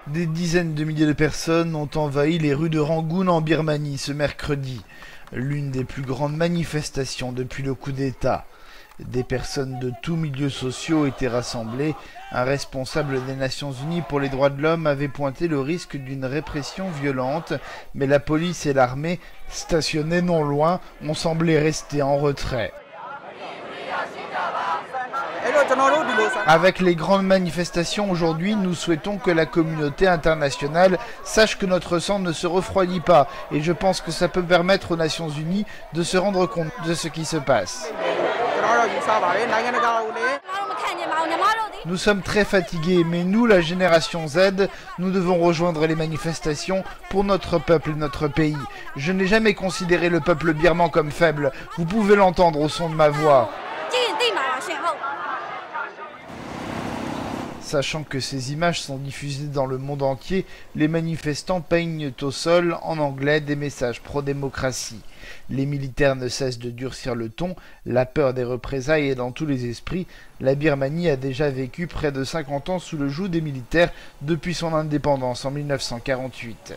Des dizaines de milliers de personnes ont envahi les rues de Rangoon en Birmanie ce mercredi, l'une des plus grandes manifestations depuis le coup d'État. Des personnes de tous milieux sociaux étaient rassemblées. Un responsable des Nations Unies pour les droits de l'homme avait pointé le risque d'une répression violente, mais la police et l'armée, stationnées non loin, ont semblé rester en retrait. Avec les grandes manifestations aujourd'hui, nous souhaitons que la communauté internationale sache que notre sang ne se refroidit pas, et je pense que ça peut permettre aux Nations Unies de se rendre compte de ce qui se passe. Nous sommes très fatigués, mais nous, la génération Z, nous devons rejoindre les manifestations pour notre peuple et notre pays. Je n'ai jamais considéré le peuple birman comme faible, vous pouvez l'entendre au son de ma voix. Sachant que ces images sont diffusées dans le monde entier, les manifestants peignent au sol, en anglais, des messages pro-démocratie. Les militaires ne cessent de durcir le ton, la peur des représailles est dans tous les esprits. La Birmanie a déjà vécu près de 50 ans sous le joug des militaires depuis son indépendance en 1948.